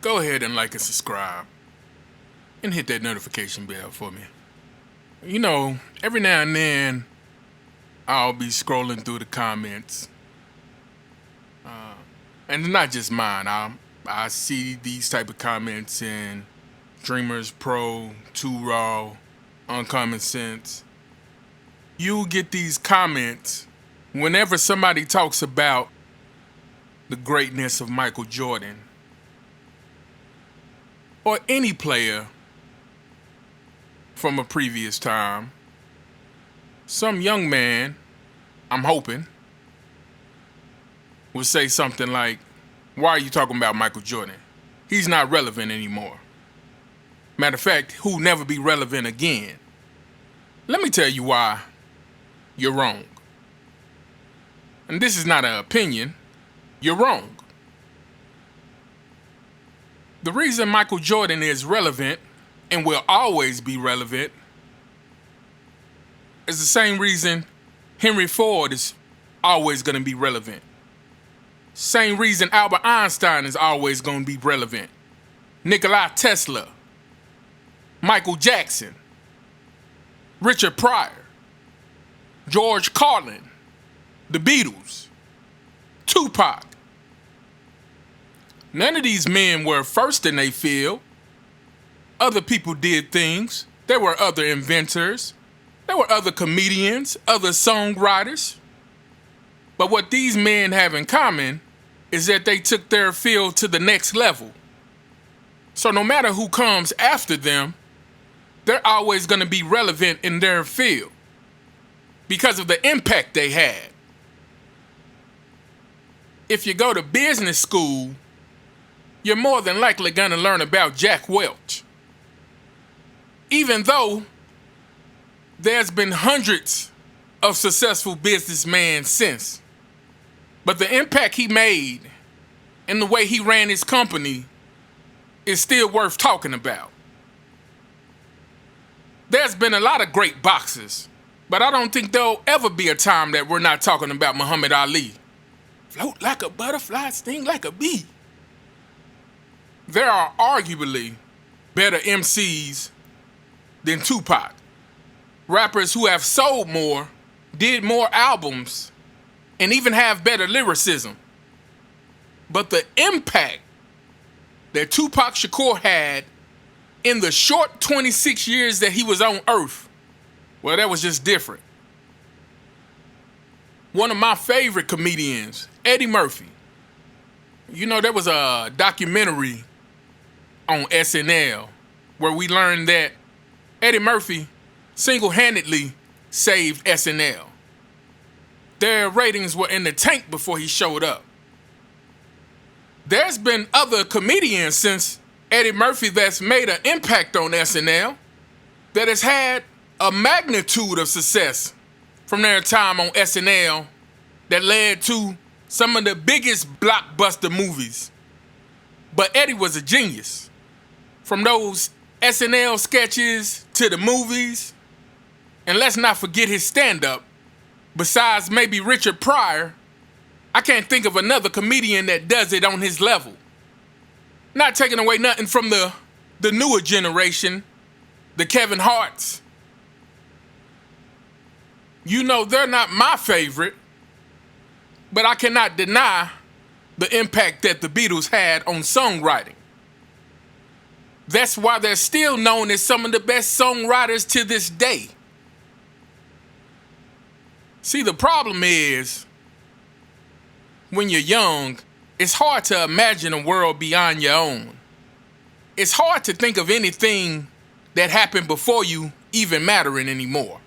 go ahead and like and subscribe and hit that notification bell for me. You know, every now and then I'll be scrolling through the comments, and not just mine. I see these type of comments in Dreamers Pro, Too Raw, Uncommon Sense. You get these comments whenever somebody talks about the greatness of Michael Jordan or any player from a previous time. Some young man, I'm hoping, would say something like, "Why are you talking about Michael Jordan? He's not relevant anymore. Matter of fact, he'll never be relevant again." Let me tell you why you're wrong. And this is not an opinion. You're wrong. The reason Michael Jordan is relevant and will always be relevant is the same reason Henry Ford is always going to be relevant. Same reason Albert Einstein is always going to be relevant. Nikola Tesla, Michael Jackson, Richard Pryor, George Carlin, the Beatles, Tupac. None of these men were first in their field. Other people did things. There were other inventors. There were other comedians, other songwriters. But what these men have in common is that they took their field to the next level. So no matter who comes after them, they're always going to be relevant in their field because of the impact they had. If you go to business school, you're more than likely going to learn about Jack Welch. Even though there's been hundreds of successful businessmen since. But the impact he made and the way he ran his company is still worth talking about. There's been a lot of great boxers, but I don't think there'll ever be a time that we're not talking about Muhammad Ali. Float like a butterfly, sting like a bee. There are arguably better MCs than Tupac. Rappers who have sold more, did more albums, and even have better lyricism. But the impact that Tupac Shakur had in the short 26 years that he was on Earth, well, that was just different. One of my favorite comedians, Eddie Murphy. You know, there was a documentary on SNL where we learned that Eddie Murphy single-handedly saved SNL. Their ratings were in the tank before he showed up. There's been other comedians since Eddie Murphy that's made an impact on SNL that has had a magnitude of success from their time on SNL that led to some of the biggest blockbuster movies. But Eddie was a genius. From those SNL sketches to the movies, and let's not forget his stand-up. Besides maybe Richard Pryor, I can't think of another comedian that does it on his level. Not taking away nothing from the newer generation, the Kevin Harts. You know, they're not my favorite, but I cannot deny the impact that the Beatles had on songwriting. That's why they're still known as some of the best songwriters to this day. See, the problem is, when you're young, it's hard to imagine a world beyond your own. It's hard to think of anything that happened before you even mattering anymore.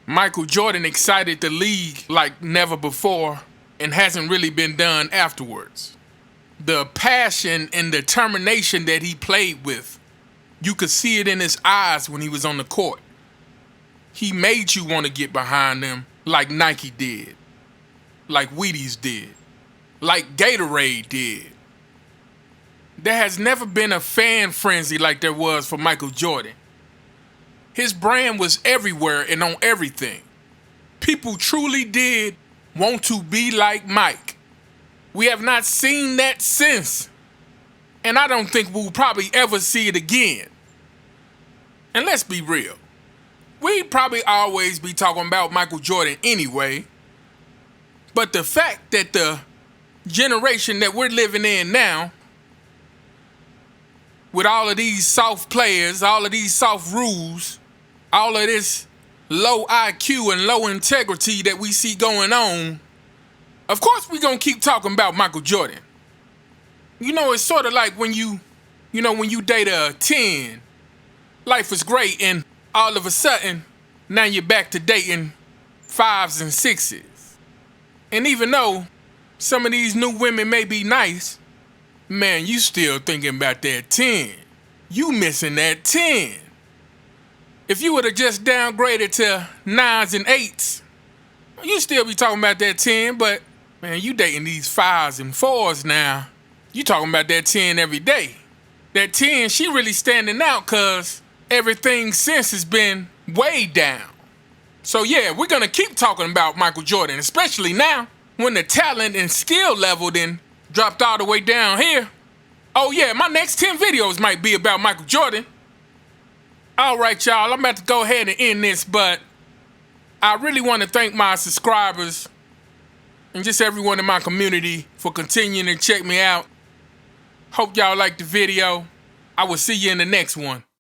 Michael Jordan excited the league like never before and hasn't really been done afterwards. The passion and determination that he played with, you could see it in his eyes when he was on the court. He made you want to get behind him like Nike did, like Wheaties did, like Gatorade did. There has never been a fan frenzy like there was for Michael Jordan. His brand was everywhere and on everything. People truly did want to be like Mike. We have not seen that since. And I don't think we'll probably ever see it again. And let's be real. We'd probably always be talking about Michael Jordan anyway. But the fact that the generation that we're living in now, with all of these soft players, all of these soft rules, all of this low IQ and low integrity that we see going on, of course we're going to keep talking about Michael Jordan. You know, it's sort of like when you date a 10, life is great, and all of a sudden, now you're back to dating 5s and 6s. And even though some of these new women may be nice, man, you still thinking about that 10. You missing that 10. If you would have just downgraded to 9s and 8s, you still be talking about that 10, but man, you dating these 5s and 4s now. You talking about that 10 every day. That 10, she really standing out because everything since has been way down. So yeah, we're gonna keep talking about Michael Jordan, especially now when the talent and skill level then dropped all the way down here. Oh yeah, my next 10 videos might be about Michael Jordan. All right, y'all, I'm about to go ahead and end this, but I really want to thank my subscribers and just everyone in my community for continuing to check me out. Hope y'all liked the video. I will see you in the next one.